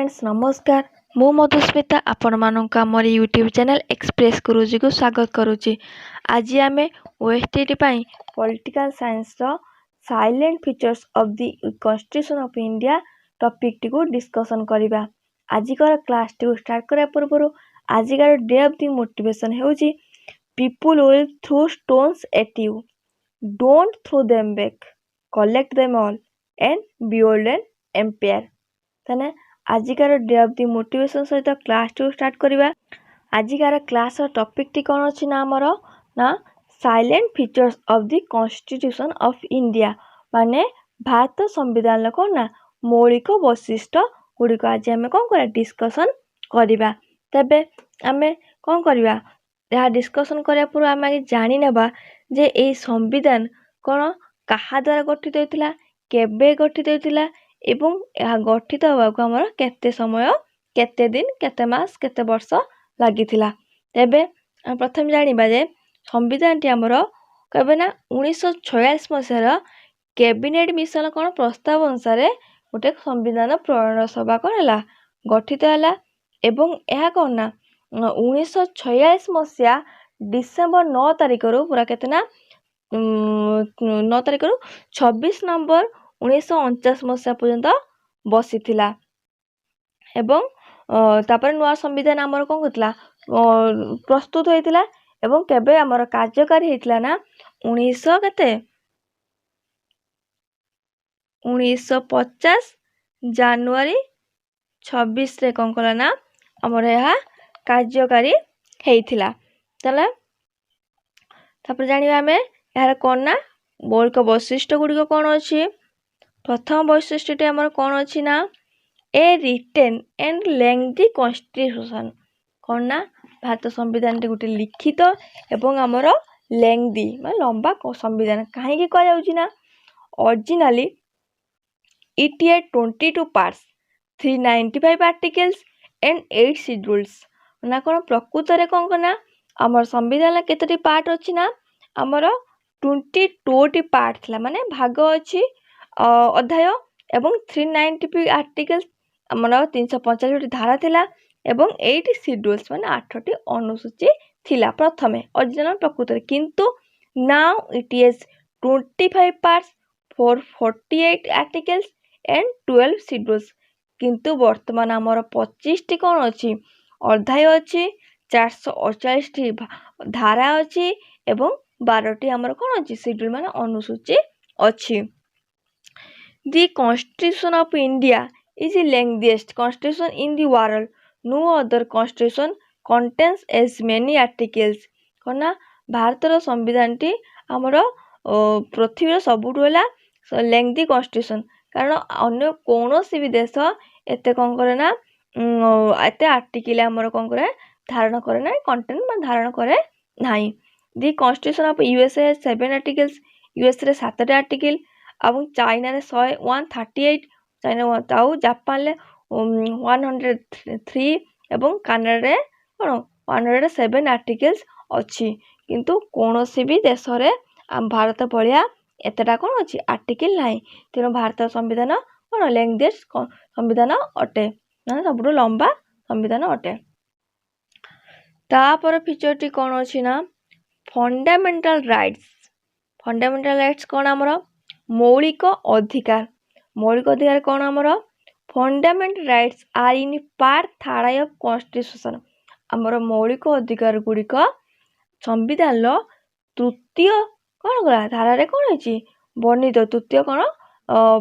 Friends नमस्कार मु मधुस्मिता आपण मानक आमर यूट्यूब चैनल एक्सप्रेस गुरुजी को स्वागत करुच्ची। आज आम ओएसटीटी political science salient features of the constitution of India topic टी को डिस्कशन करबा। आजिकर क्लास टी स्टार्ट करा पूर्व आजिकार डे ऑफ द मोटिवेशन हेउची people will throw stones at you, don't throw them back, collect them all and build an empire. ताने आजिकार डे ऑफ द मोटिवेशन सहित क्लास टी स्टार्ट करबा। आजिकार क्लास टॉपिक टी कौन अच्छी ना आमर ना silent features of the constitution of India माने भारत संविधान कौन ना मौलिक वैशिष्ट्य गुड़िक आज आम कौन कर डिस्कसन करवा। तेबे आम कौन करवा यह डिस्कसन करने पूर्व आम आगे जानी नेबा जे ए संविधान कौन कहा द्वारा गठित होता, केबे गठित होता एवं यह गठित होगा आमर केते समय, केते दिन, केते मास, केते वर्ष लागिथिला। तेबे प्रथम जानिबा जे संविधान टी आमर कहबे ना 1946 मसीहार कैबिनेट मिशन कौन प्रस्ताव अनुसार गोटे संविधान प्रणयन सभा कौन है गठित है एवं यह कौन ना 1946 मसीहा डिसेम्बर 9 तारिख रु पूरा केते ना 9 तारिख रु 26 नवंबर 1949 मसीहा पर्यंत बसी थिला एवं तापर नुआ संविधान आमर कौन होतला प्रस्तुत होइतिला एवं केबे आमर कार्यकारी हेतिला ना 1950 जनवरी 26 रे कौन कला ना आमर यह कार्यकारी हेतिला। तले तापर जानिबा आमे यार कौन ना मौलिक वैशिष्ट्य गुड़िक कौन अच्छी। प्रथम वैशिष्ट्य आमर कौन अच्छी ना ए रिटेन एंड लेंथी कॉन्स्टिट्यूशन कौन ना भारत संविधान गोटे लिखित एवं आमर लेंथी मैं लंबा संविधान कहीं कह ना originally it had 22 parts, 395 articles and 8 schedules ना कौन प्रकृत रे कौन करना आमर संविधान केतोटी पार्ट अच्छी ना आमर 22 पार्ट थिला माने भाग अच्छी अध्याय एवं 395 आर्टिकल्स आमर 345 धारा थिला एवं 8 शेड्यूल्स माने 8टी अनुसूची थिला प्रथमे ओरिजिनल प्रकृत रे। किंतु now it is 25 parts for 48 articles and 12 schedules. किंतु वर्तमान आमर 25 टी कौन अच्छी अध्याय अच्छी, 448 टी धारा अच्छी एवं 12टी आमर कौन अच्छी शेड्यूल माने अनुसूची अच्छी। The Constitution of India is the lengthiest constitution in the world. No other constitution contains as many articles. कौन भारतर संविधान टी आमर पृथ्वी सबुठ है लेंथी कॉन्स्टिट्यूशन कारण अन्य कौन सी भी देश एते कौन करे ना एते आर्टिकल आमर कौन करे धारण करे ना कंटेंट में धारण करे नहीं। The constitution of USA has 7 articles, US रे 7टी आर्टिकल और चाइना रे 138, चाइना ताऊ जापान ले 103 एवं कनाडा रे कौन 107 आर्टिकल्स अच्छी। किंतु कौन सी भी देश रे भारत भलिया एतेटा कौन अच्छी आर्टिकल नहीं। तेणु भारत संविधान कौन लेंथीएस्ट संविधान अटे ना सब लंबा संविधान अटे। तापर फीचर टी कौन अच्छी ना फंडामेंटल राइट्स। फंडामेंटल राइट्स कौन आमर मौलिक अधिकार। मौलिक अधिकार कौन आमर fundamental rights are in part 3 of constitution. आमर मौलिक अधिकार गुड़िक संविधान तृतीय कौन करा धारा रे कौन है वर्णित तृतीय कौन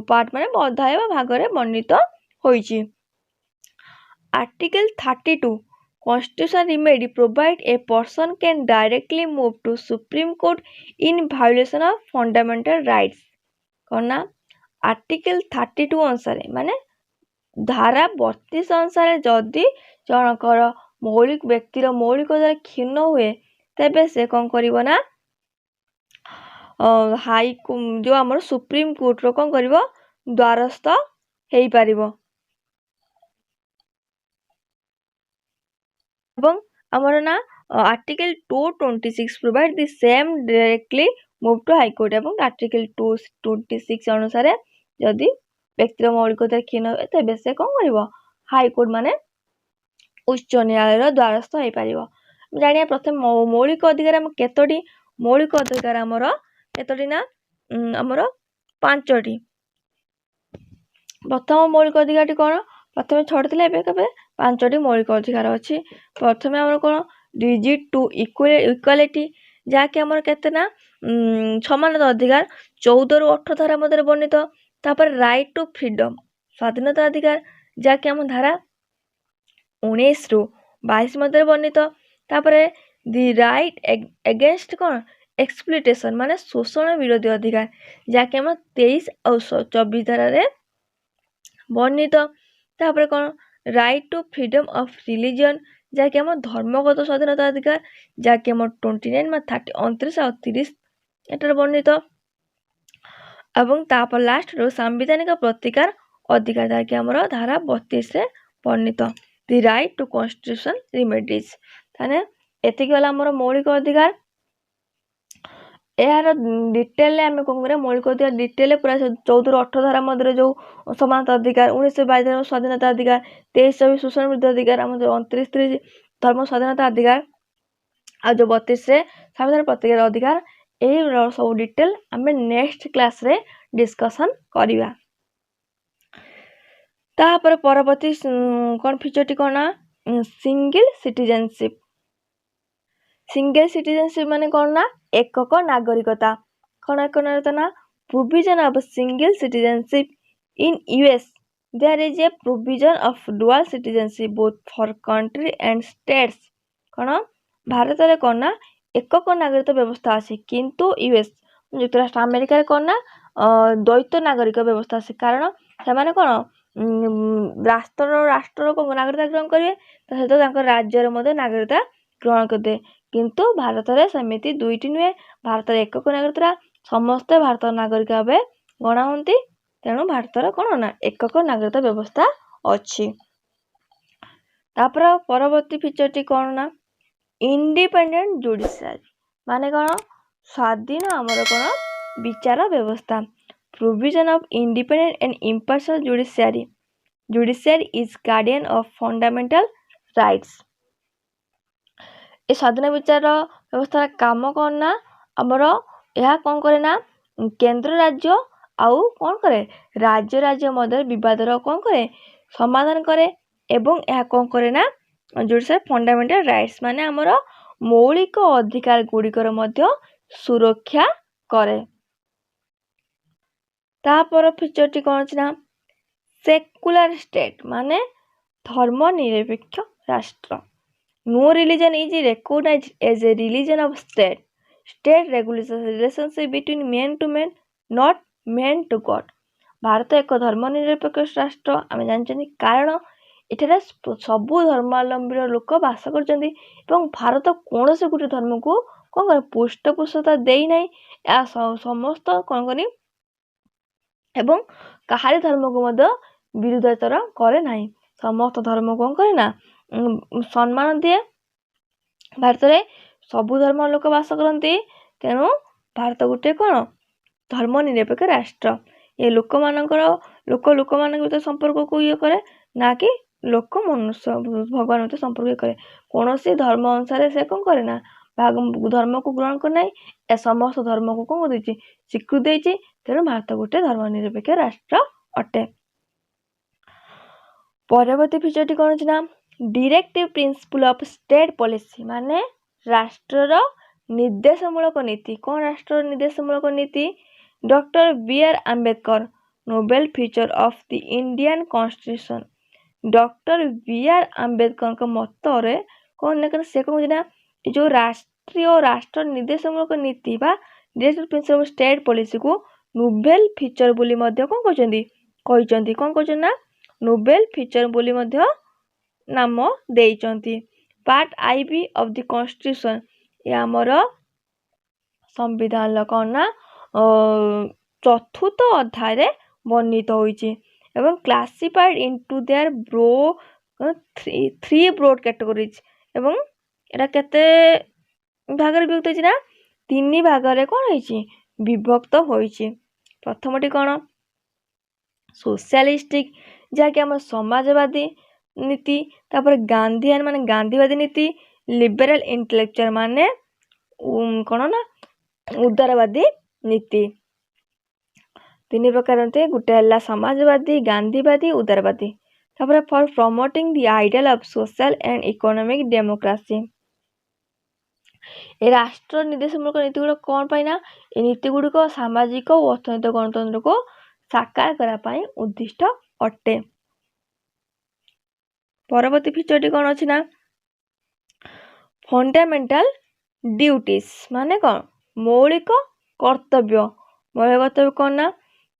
पार्ट माने अध्याय भाग रे वर्णित होइछि। Article 32 Constitution remedy provide a person can directly move to Supreme Court in violation of fundamental rights। कौन ना आर्टिकल 32 अनुसार माने धारा 32 अनुसार जदि जनकर मौलिक व्यक्तिर मौलिक द्वारा क्षीण हुए तेबे से कौन करिवो ना हाई जो आमर सुप्रीम कोर्ट रो कौन करिवो द्वारस्थ हेई पारिवो। एवं आमर ना article 226 provide the same directly move to high court एवं आर्टिकल 226 अनुसार जदि व्यक्तिर मौलिकता क्षीण हुए तेबे से कौन करिवो ହାଇକୋର୍ଟ ମାନେ ଉଚ୍ଚ ନ୍ୟାୟାଳୟର ଦ୍ୱାରସ୍ଥ ହେଇପାରିବ। ଜାଣିବା ପ୍ରଥମେ ମୌଳିକ ଅଧିକାର ଆମ କେତୋଟି? ମୌଳିକ ଅଧିକାର ଆମର କେତୋଟି ନା ଆମର 5ଟି। ପ୍ରଥମ ମୌଳିକ ଅଧିକାରଟି କ'ଣ? ପ୍ରଥମେ 6ଟି ଥିଲା, ଏବେ କେବେ 5ଟି ମୌଳିକ ଅଧିକାର ଅଛି। ପ୍ରଥମେ ଆମର କ'ଣ? ଡିଜିଟ୍ ଟୁ ଇକ୍ୱାଲିଟି, ଯାହାକି ଆମର କେତେ ନା ସମାନତା ଅଧିକାର 14ରୁ 18 ଧାରା ମଧ୍ୟରେ ବର୍ଣ୍ଣିତ। ତାପରେ ରାଇଟ୍ ଟୁ ଫ୍ରିଡମ୍, ସ୍ୱାଧୀନତା ଅଧିକାର, ଯାହାକି ଆମ ଧାରା 19ରୁ 22 ମଧ୍ୟରେ ବର୍ଣ୍ଣିତ। ତାପରେ ଦି ରାଇଟ୍ ଏଗେନ୍ଷ୍ଟ କ'ଣ? ଏକ୍ସପ୍ଲିଟେସନ୍ ମାନେ ଶୋଷଣ ବିରୋଧୀ ଅଧିକାର, ଯାହାକି ଆମ 23 ଆଉ 24 ଧାରାରେ ବର୍ଣ୍ଣିତ। ତାପରେ କ'ଣ? Right to freedom of religion, ଯାହାକି ଆମ ଧର୍ମଗତ ସ୍ୱାଧୀନତା ଅଧିକାର, ଯାହାକି ଆମ 29 ବା 29 ଆଉ 30 ଏଠାରେ ବର୍ଣ୍ଣିତ। ଏବଂ ତାପରେ ଲାଷ୍ଟରୁ ସାମ୍ବିଧାନିକ ପ୍ରତିକାର ଅଧିକାର, ଯାହାକି ଆମର ଧାରା 32ରେ ବର୍ଣ୍ଣିତ। ଦି ରାଇଟ୍ ଟୁ କନଷ୍ଟିଟ୍ୟୁସନ୍ ରିମେଡିଜ୍। ତାହେଲେ ଏତିକି ହେଲା ଆମର ମୌଳିକ ଅଧିକାର। ଏହାର ଡିଟେଲରେ ଆମେ କ'ଣ କରିବା? ମୌଳିକ ଅଧିକାର ଡିଟେଲରେ ପୁରା 14ରୁ 18 ଧାରା ମଧ୍ୟରେ ଯେଉଁ ସମାନତା ଅଧିକାର, 1922 ଧାରା ସ୍ୱାଧୀନତା ଅଧିକାର, 23 ଶୋଷଣ ବିରୋଧୀ ଅଧିକାର, ଆମ 29 ଧର୍ମ ସ୍ୱାଧୀନତା ଅଧିକାର, ଆଉ ଯେଉଁ 32ରେ ସାମ୍ବିଧାନିକ ପ୍ରତିକାର ଅଧିକାର, ଏହି ସବୁ ଡିଟେଲ ଆମେ ନେକ୍ସଟ କ୍ଲାସରେ ଡିସ୍କସନ୍ କରିବା। ତାପରେ ପରବର୍ତ୍ତୀ କ'ଣ ଫିଚରଟି କ'ଣ ନା ସିଙ୍ଗଲ ସିଟିଜେନସିପ୍। ସିଙ୍ଗଲ ସିଟିଜେନସିପ୍ ମାନେ କ'ଣ ନା ଏକକ ନାଗରିକତା। କ'ଣ ଏକକ ନାଗରିକତା ନା provision of single citizenship in US there is a provision of dual citizenship both for country and states. କ'ଣ ଭାରତରେ କ'ଣ ନା ଏକକ ନାଗରିକ ବ୍ୟବସ୍ଥା ଅଛି, କିନ୍ତୁ ୟୁଏସ୍ ଯୁକ୍ତରାଷ୍ଟ୍ର ଆମେରିକାରେ କ'ଣ ନା ଦ୍ୱୈତ ନାଗରିକ ବ୍ୟବସ୍ଥା ଅଛି। କାରଣ ସେମାନେ କ'ଣ ରାଷ୍ଟ୍ରର କ'ଣ ନାଗରିକତା ଗ୍ରହଣ କରିବେ, ତା ସହିତ ତାଙ୍କ ରାଜ୍ୟରେ ମଧ୍ୟ ନାଗରିକତା ଗ୍ରହଣ କରିବେ। କିନ୍ତୁ ଭାରତରେ ସେମିତି ଦୁଇଟି ନୁହେଁ, ଭାରତରେ ଏକକ ନାଗରିକତା, ସମସ୍ତେ ଭାରତର ନାଗରିକ ଭାବେ ଗଣା ହୁଅନ୍ତି। ତେଣୁ ଭାରତର କ'ଣ ନା ଏକକ ନାଗରିକତା ବ୍ୟବସ୍ଥା ଅଛି। ତାପରେ ପରବର୍ତ୍ତୀ ଫିଚରଟି କ'ଣ ନା ଇଣ୍ଡିପେଣ୍ଡେଣ୍ଟ ଜୁଡ଼ିସିଆରୀ, ମାନେ କ'ଣ ସ୍ୱାଧୀନ ଆମର କ'ଣ ବିଚାର ବ୍ୟବସ୍ଥା। Provision of independent and impartial judiciary. Judiciary is guardian of fundamental rights. ଏ ସ୍ୱାଧୀନ ବିଚାର ବ୍ୟବସ୍ଥାର କାମ କ'ଣ ନା ଆମର ଏହା କ'ଣ କରେ ନା କେନ୍ଦ୍ର ରାଜ୍ୟ ଆଉ କ'ଣ କରେ ରାଜ୍ୟ ମଧ୍ୟରେ ବିବାଦର କ'ଣ କରେ ସମାଧାନ କରେ। ଏବଂ ଏହା କ'ଣ କରେ ନା ଜୁଡ଼ିସିଆରୀ ଫଣ୍ଡାମେଣ୍ଟାଲ ରାଇଟ୍ସ ମାନେ ଆମର ମୌଳିକ ଅଧିକାର ଗୁଡ଼ିକର ମଧ୍ୟ ସୁରକ୍ଷା କରେ। ତାପର ଫିଚରଟି କ'ଣ ଅଛି ନା ସେକୁଲାର ଷ୍ଟେଟ୍ ମାନେ ଧର୍ମ ନିରପେକ୍ଷ ରାଷ୍ଟ୍ର। No religion is recognized as a religion of state. State regulates relationship between man to man, not man to God. Bharat ଏକ ଧର୍ମ ନିରପେକ୍ଷ ରାଷ୍ଟ୍ର ଆମେ ଜାଣିଛନ୍ତି, କାରଣ ଏଠାରେ ସବୁ ଧର୍ମାବଲମ୍ବୀର ଲୋକ ବାସ କରୁଛନ୍ତି ଏବଂ ଭାରତ କୌଣସି ଗୋଟେ ଧର୍ମକୁ କ'ଣ କରେ ପୃଷ୍ଠପୋଷକତା ଦେଇନାହିଁ। ଏହା ସମସ୍ତ କ'ଣ କରେ ଏବଂ କାହାରି ଧର୍ମକୁ ମଧ୍ୟ ବିରୋଧାଚାର କରେ ନାହିଁ। ସମସ୍ତ ଧର୍ମ କ'ଣ କରେ ନା ସମ୍ମାନ ଦିଏ। ଭାରତରେ ସବୁ ଧର୍ମ ଲୋକ ବାସ କରନ୍ତି, ତେଣୁ ଭାରତ ଗୋଟେ କ'ଣ ଧର୍ମ ନିରପେକ୍ଷ ରାଷ୍ଟ୍ର। ଏ ଲୋକମାନଙ୍କ ଭିତରେ ସମ୍ପର୍କକୁ ଇଏ କରେ, ନା କି ଲୋକ ମନୁଷ୍ୟ ଭଗବାନ ଭିତରେ ସମ୍ପର୍କ ଇଏ କରେ। କୌଣସି ଧର୍ମ ଅନୁସାରେ ସେ କ'ଣ କରେ ନା ଧର୍ମକୁ ଗ୍ରହଣ করে ନାହିଁ। ଏ ସମସ୍ତ ଧର୍ମକୁ କ'ଣ ଦେଇଛି ସ୍ୱୀକୃତି ଦେଇଛି। ତେଣୁ ଭାରତ ଗୋଟେ ଧର୍ମ ନିରପେକ୍ଷ ରାଷ୍ଟ୍ର ଅଟେ। ପରବର୍ତ୍ତୀ ଫିଚରଟି କ'ଣ ଅଛି ନା ଡିରେକ୍ଟିଭ ପ୍ରିନ୍ସିପଲ ଅଫ୍ ଷ୍ଟେଟ୍ ପଲିସି ମାନେ ରାଷ୍ଟ୍ରର ନିର୍ଦ୍ଦେଶମୂଳକ ନୀତି। କ'ଣ ରାଷ୍ଟ୍ରର ନିର୍ଦ୍ଦେଶମୂଳକ ନୀତି? Doctor B.R. Ambedkar Nobel feature of the Indian constitution. Doctor B.R. ଆମ୍ବେଦକରଙ୍କ ମତରେ କ'ଣ ନା ସେ କ'ଣ କହୁଛି ନା ଏ ଯେଉଁ ରାଷ୍ଟ୍ର ନିର୍ଦ୍ଦେଶମୂଳକ ନୀତି ବା ଡିରେକ୍ଟିଭ ପ୍ରିନ୍ସିପଲ ଅଫ୍ ଷ୍ଟେଟ୍ ପଲିସିକୁ ନୋବେଲ ଫିଚର ବୋଲି ମଧ୍ୟ କ'ଣ କହିଛନ୍ତି। କ'ଣ କହୁଛନ୍ତି ନା ନୋବେଲ ଫିଚର ବୋଲି ମଧ୍ୟ ନାମ ଦେଇଛନ୍ତି। Part IB of the constitution ଏ ଆମର ସମ୍ବିଧାନର କ'ଣ ନା ଚତୁର୍ଥ ଅଧ୍ୟାୟରେ ବର୍ଣ୍ଣିତ ହୋଇଛି ଏବଂ classified into their three broad categories. ଏବଂ ଏଟା କେତେ ଭାଗରେ ବିଭକ୍ତ ହୋଇଛି ନା 3 ଭାଗରେ କ'ଣ ହେଇଛି ବିଭକ୍ତ ହୋଇଛି। ପ୍ରଥମଟି କ'ଣ ସୋସିଆଲିଷ୍ଟିକ, ଯାହାକି ଆମର ସମାଜବାଦୀ। नीति तापर गांधीयन माने गांधीवादी नीति लिबरल इंटेलेक्चुअल माने कौन ना उदारवादी नीति तीन प्रकार गोटे है समाजवादी गांधीवादी उदारवादी तापर for promoting the ideal of social and economic democracy ए राष्ट्र निर्देशमूलक नीति गुड़ कौन पाइना ए नीति गुड़िक सामाजिक और अर्थनैतिक गणतंत्र को साकार करने उद्दिष्ट अटे। परवर्ती फीचर कौन अच्छी ना फंडामेंटल ड्यूटीज माने कौन मौलिक कर्तव्य मौलिक कर्तव्य कौन ना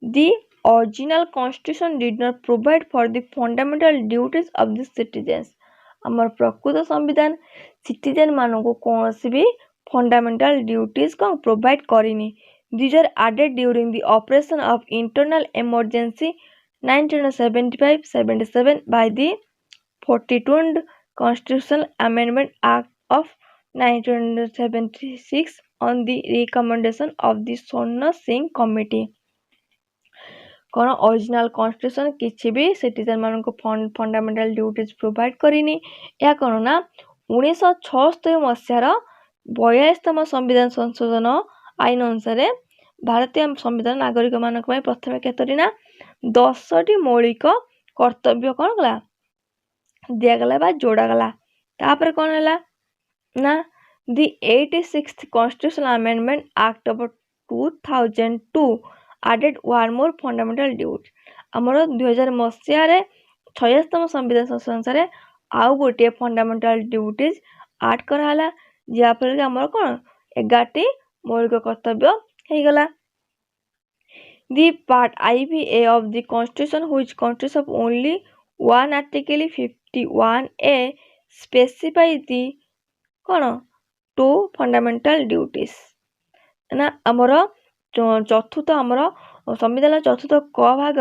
the original constitution did not provide for the fundamental duties of the citizens आमर प्रकृत संविधान सिटीजन मानक कौन भी फंडामेंटल ड्यूटीज को प्रोवाइड करिनी these are added during the operation of internal emergency 1975-77 by the 42nd Constitutional Amendment Act of 1976 on the recommendation of the Swarna Singh Committee कौन original constitution किसी भी सिटीजन मान को फंडामेंटल ड्यूटीज प्रोवाइड करिनी या कौन ना 1976 मसीहार 42तम संविधान संशोधन आईन अनुसार भारतीय संविधान नागरिक मान प्रथम केतरी ना 10टी मौलिक कर्तव्य कौन गला दिगला बा जोड़ागला तापर कौन है ना दी 86th Constitutional Amendment Act of 2002 added one more fundamental duty आमर 2000 मसीह 86तम संविधान संशोधन अनुसार आउ गोटे फंडामेंटल ड्यूटीज आड कराला जहाँफल कि आमर कौन 11टी मौलिक कर्तव्य हो गला The part IVA of the Constitution which consists of only one article 51A specify the कौन टू फंडामेंटल ड्यूटीज ना आमर चतुर्थ आमर संविधान चतुर्थ क भाग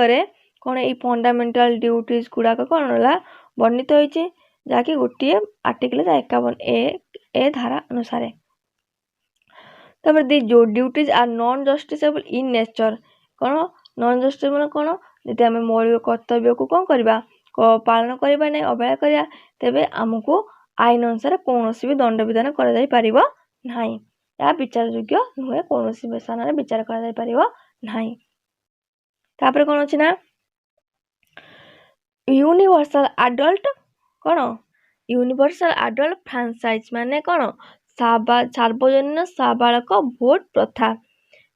कौन ये फंडामेंटल ड्यूटीज गुड़ाक कौन है वर्णित होती जहाँकि गोटे आर्टिकल 51A धारा अनुसार तब दी जो duties are non justiciable in nature कौन नॉन जस्टिसेबल कौन यदि आम मौलिक कर्तव्य को कौन करवा पालन करवा नहीं अवहेला करवा तेबे आमको आईन अनुसार कौन भी दंड विधान कर विचार योग्य नुहे कौन स्थान में विचार कर कौन अच्छी ना यूनिवर्सल एडल्ट कौन यूनिवर्सल एडल्ट फ्रांचाइज माने कौन सार्वजनीन साबालक भोट प्रथा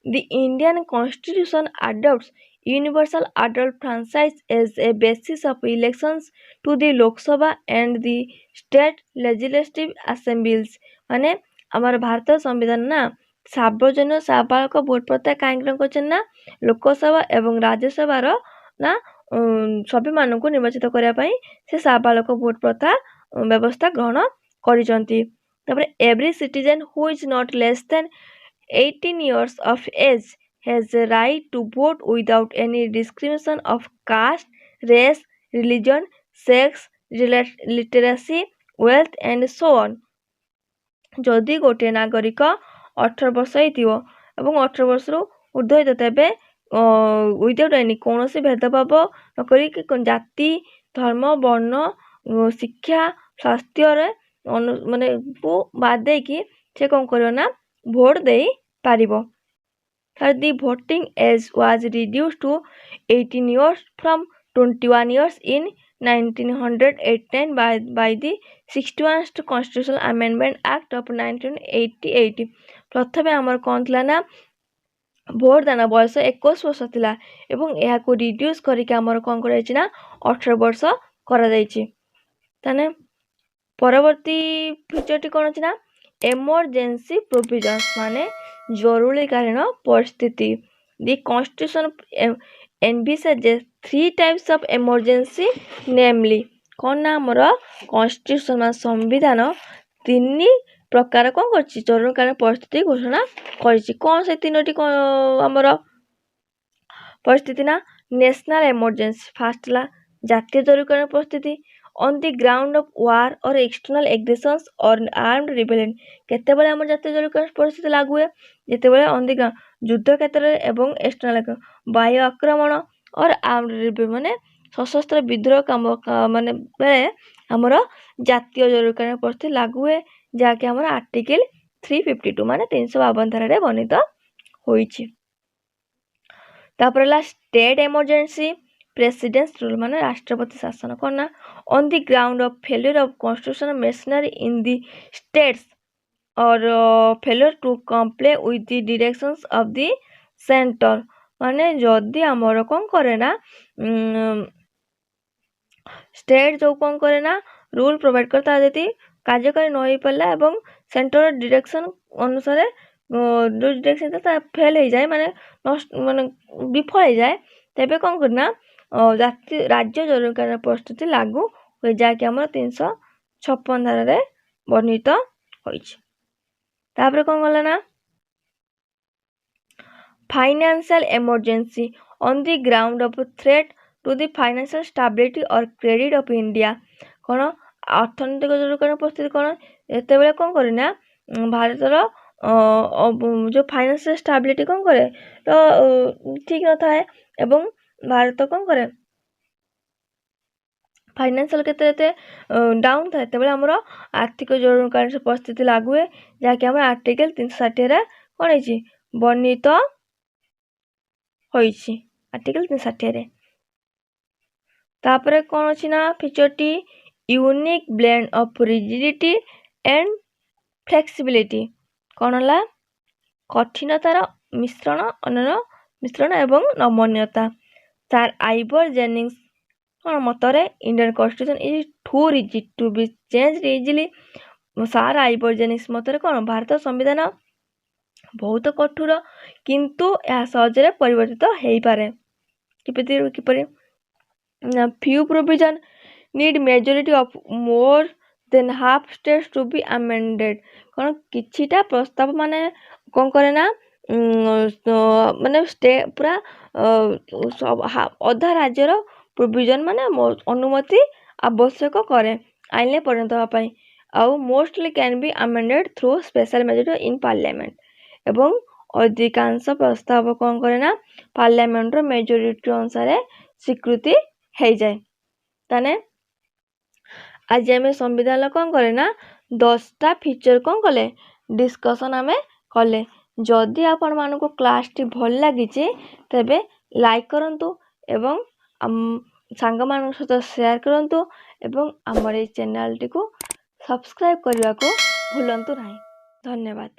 The Indian Constitution adopts universal adult franchise as a basis of elections to the Lok Sabha and the state legislative assemblies माने हमारे भारत संविधान ना सार्वजनीन साबालक भोट प्रथा कहीं ना लोकसभा एवं राज्यसभा ना सभी मान को निर्वाचित करने से साबालक भोट प्रथा व्यवस्था ग्रहण कर every citizen who is not less than 18 years of age has a right to vote without any discrimination of caste, race, religion, sex, literacy, wealth and so on. जदि गोटे नागरिक 18 वर्ष होइतिबो एवं 18 वर्ष रु ऊर्ध्व होइतो तेबे विदाउट एनी कौन भेदभाव न करी जाति धर्म वर्ण शिक्षा स्वास्थ्य माने को बाद देकी से कौन करियो ना भोट दे पारिबो the voting age was reduced to 18 years from 21 years in 1989 by the 61st Constitutional Amendment Act of 1988 प्रथमे हमर कोन थला ना भोट दाना बयस 21 वर्ष थिला एवं एहा को रिड्यूस करिके हमर कोन करै छि ना 18 वर्ष करा जाय छि तने परवर्ती फीचरटी कोन छि ना emergency provisions माने जरूरीकालीन परिस्थिति the constitution envisages 3 types of emergency namely कौन ना हमर constitution मा संविधान 3 प्रकार कौन करछि जरूरीकालीन परिस्थिति घोषणा करछि कौन से तीनोटी हमर परिस्थिति ना नेशनल इमरजेंसी फर्स्ट ला जातीय जरूरीकालीन परिस्थिति on the ground of war or external aggressions or armed rebellion केते बेले हमर जातीय जरूरीकालीन परिस्थिति लागू है जेते बेले on the युद्ध क्षेत्र एवं एक्सटर्नल बाह्य आक्रमण और आर्म्ड rebellion माने सशस्त्र विद्रोह माने बेले हमर जातीय जरूरीकालीन परिस्थिति लागू हुए जहाँकि हमर आर्टिकल 352 माने 352 धारा वर्णित होइछि। तापर ला स्टेट इमरजेंसी प्रेसिडेंस रूल माने राष्ट्रपति शासन करना on the ground of failure of constitutional machinery in the states और failure to comply with the directions of the centre माने जदि हमर कोन करे ना स्टेट जो कोन करे ना रूल प्रोवाइड करता यदि कार्यकारी न होई पल्ला एवं सेंटर डायरेक्शन अनुसार जो डायरेक्शन ता फेल हो जाए माने नष्ट माने विफल हो जाए तेबे कोन करना राज्य जरूरीकालीन परिस्थिति लागू हो जाए कि हमर 356 धारा रे वर्णित होइछ। तापर कोन गला ना financial emergency on the ground of threat to the financial stability और क्रेडिट ऑफ इंडिया कोन अर्थनैतिक जरूरीकालीन परिस्थिति कोन एते बेले कोन करे ना भारतर जो फाइनेंशियल स्टेबिलिटी कोन करे तो ठीक न थाए एवं भारत कोन करे फाइनेंशियल केते डाउन थाए तबे हमरो आर्थिक जरूरीकालीन परिस्थिति लागू है जाके हमर आर्टिकल 360 रे कोन हिची वर्णित होइछि आर्टिकल 360 रे। तापरे कोन अछि ना फीचर टी unique blend of rigidity and flexibility कोन ला कठिनतार मिश्रण एवं नमनीयता सर आइवर जेनिंग्स कोन मतरे Indian constitution is too rigid to be changed easily sir Ivor Jennings मतरे कोन भारत संविधान बहुत कठोर किंतु यह सहजरे परिवर्तित हेई पारे किपरि few provision need majority of more than half states to be amended कोन किछिटा प्रस्ताव माने कोन करे ना माने स्टे पूरा अधा राज्यर प्रोविजन माने अनुमति आवश्यक करे आइले परिणत होबा पई आउ mostly can be amended through special majority in parliament एवं अधिकांश प्रस्ताव कोन करे ना पार्लियामेंट रो मेजॉरिटी अनुसार स्वीकृति हे जाए ताने आज हमें संविधान कोन करे ना 10टा फीचर कोन कले डिस्कशन हमें कले जदि आपण मानको क्लास टी भल लागि चे तबे लाइक करंतु एवं सांग मान सहित शेयर करंतु एवं हमर ए चैनल टी को सब्सक्राइब करबा को भूलंतु नाही। धन्यवाद।